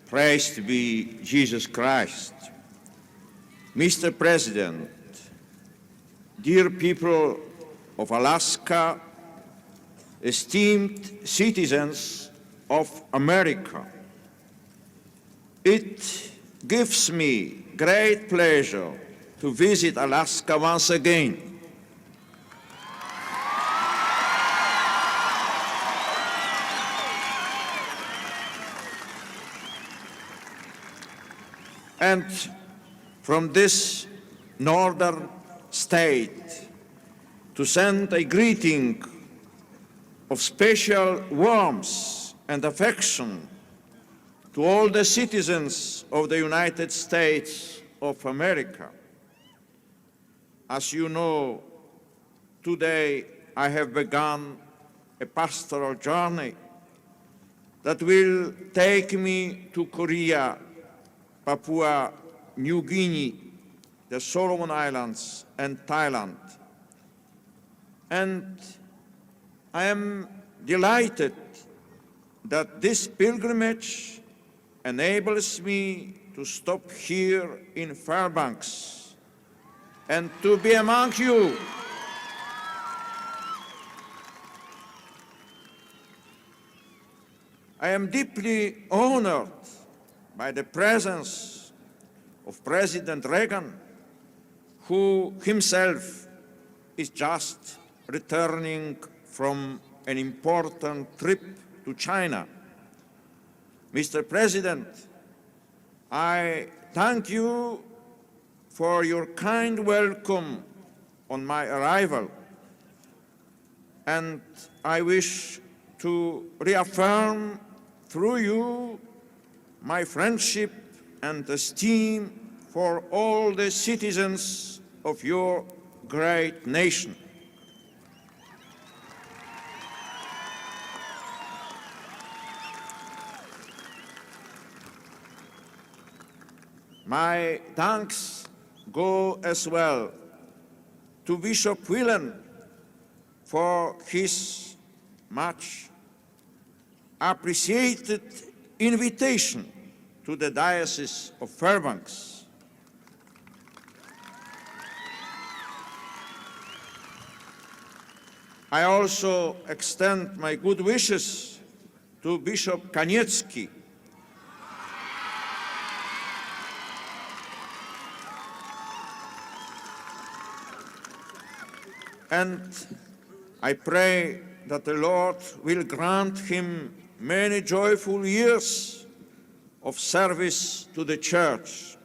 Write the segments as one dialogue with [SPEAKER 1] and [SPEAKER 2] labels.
[SPEAKER 1] Praised be Jesus Christ. Mr. President, dear people of Alaska, esteemed citizens of America, it gives me great pleasure to visit Alaska once again. And from this northern state to send a greeting of special warmth and affection to all the citizens of the United States of America. As you know, today I have begun a pastoral journey that will take me to Korea, Papua New Guinea, the Solomon Islands, and Thailand. And I am delighted that this pilgrimage enables me to stop here in Fairbanks and to be among you. I am deeply honored by the presence of President Reagan, who himself is just returning from an important trip to China. Mr. President, I thank you for your kind welcome on my arrival, and I wish to reaffirm through you my friendship and esteem for all the citizens of your great nation. My thanks go as well to Bishop Whelan for his much appreciated invitation to the Diocese of Fairbanks. I also extend my good wishes to Bishop Kaniecki, and I pray that the Lord will grant him many joyful years of service to the Church.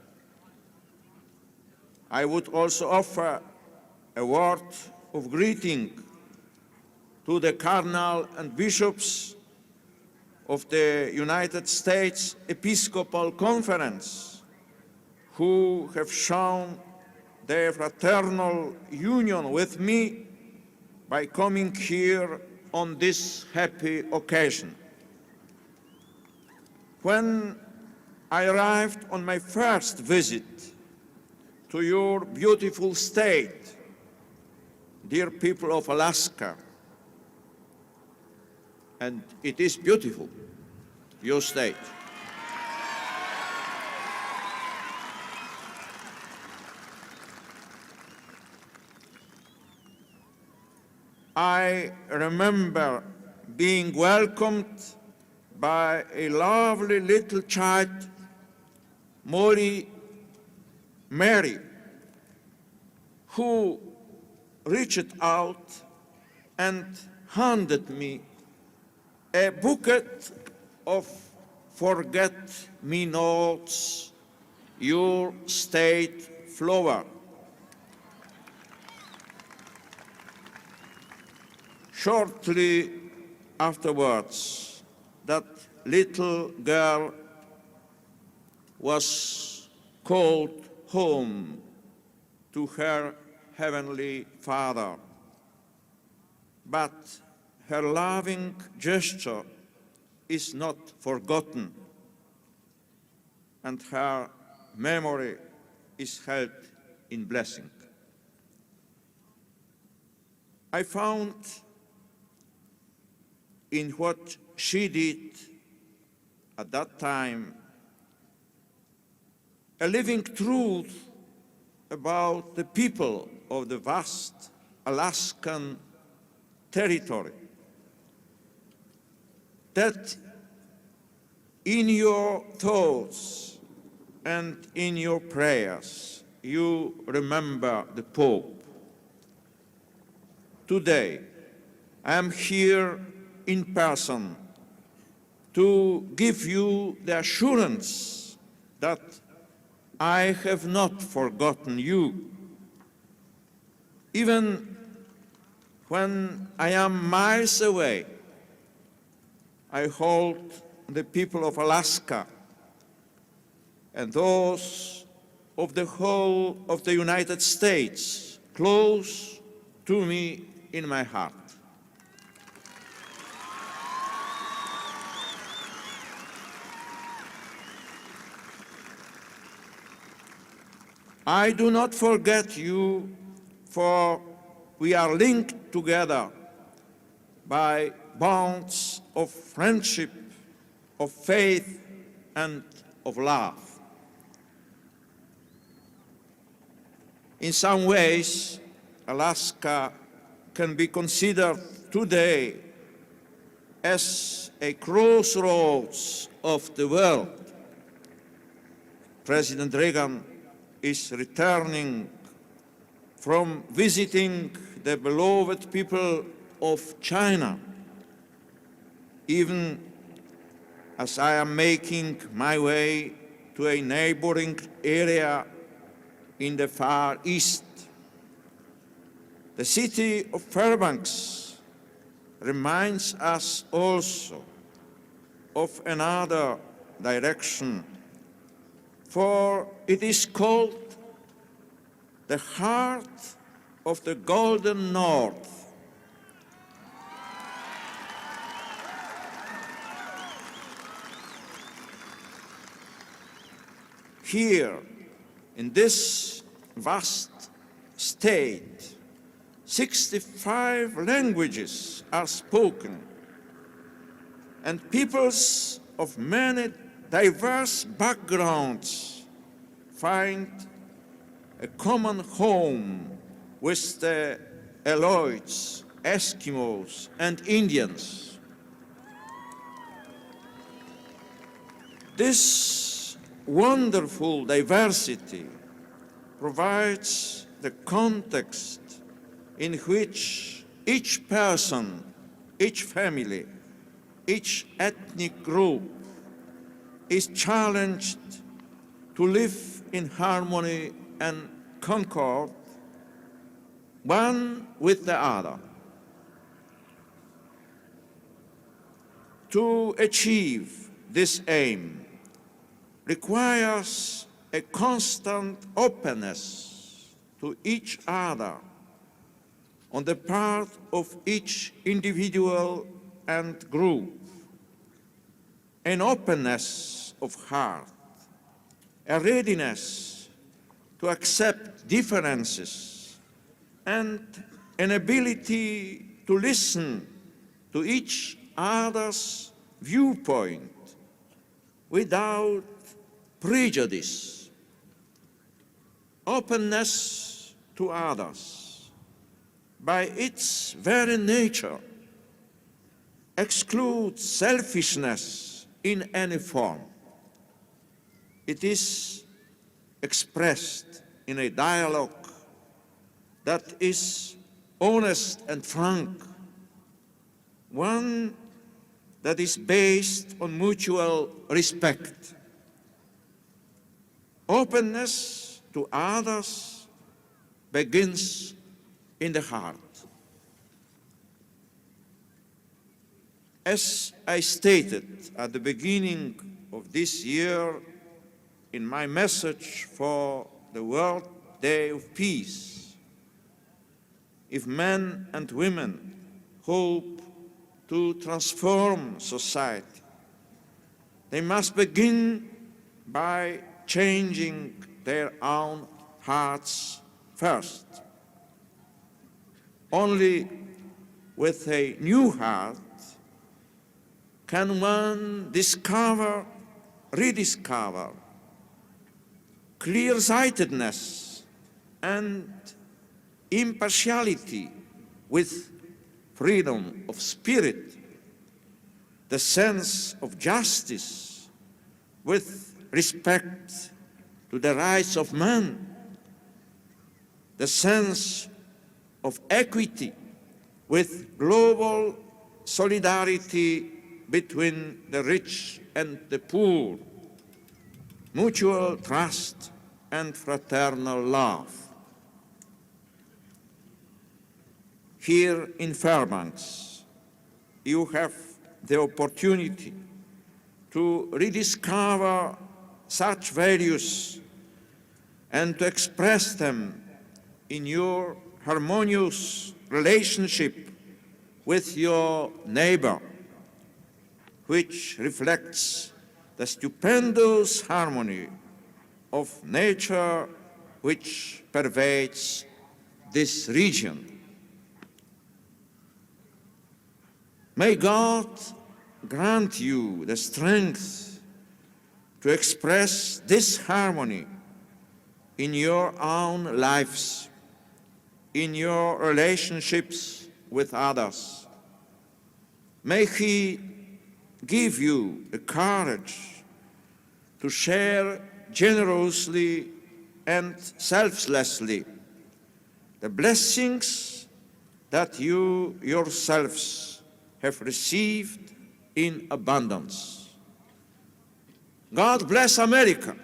[SPEAKER 1] I would also offer a word of greeting to the Cardinal and Bishops of the United States Episcopal Conference, who have shown their fraternal union with me by coming here on this happy occasion. When I arrived on my first visit to your beautiful state, dear people of Alaska, and it is beautiful, your state. I remember being welcomed by a lovely little child, Mary, who reached out and handed me a bouquet of forget-me-nots, your state flower. Shortly afterwards, that little girl was called home to her heavenly Father. But her loving gesture is not forgotten, and her memory is held in blessing. I found in what she did at that time a living truth about the people of the vast Alaskan territory, that in your thoughts and in your prayers you remember the Pope. Today, I am here in person to give you the assurance that I have not forgotten you. Even when I am miles away, I hold the people of Alaska and those of the whole of the United States close to me in my heart. I do not forget you, for we are linked together by bonds of friendship, of faith, and of love. In some ways, Alaska can be considered today as a crossroads of the world. President Reagan is returning from visiting the beloved people of China, even as I am making my way to a neighboring area in the Far East. The city of Fairbanks reminds us also of another direction, for it is called the heart of the Golden North. Here, in this vast state, 65 languages are spoken, and peoples of many diverse backgrounds find a common home with the Aleutians, Eskimos, and Indians. This wonderful diversity provides the context in which each person, each family, each ethnic group is challenged to live in harmony and concord, one with the other. To achieve this aim requires a constant openness to each other on the part of each individual and group, an openness of heart, a readiness to accept differences, and an ability to listen to each other's viewpoint without prejudice. Openness to others, by its very nature, excludes selfishness in any form. It is expressed in a dialogue that is honest and frank, one that is based on mutual respect. Openness to others begins in the heart. As I stated at the beginning of this year in my message for the World Day of Peace, if men and women hope to transform society, they must begin by changing their own hearts first. Only with a new heart can one discover, rediscover clear-sightedness and impartiality with freedom of spirit, the sense of justice with respect to the rights of man, the sense of equity with global solidarity between the rich and the poor, mutual trust and fraternal love. Here in Fairbanks, you have the opportunity to rediscover such values and to express them in your harmonious relationship with your neighbor, which reflects the stupendous harmony of nature which pervades this region. May God grant you the strength to express this harmony in your own lives, in your relationships with others. May He give you the courage to share generously and selflessly the blessings that you yourselves have received in abundance. God bless America.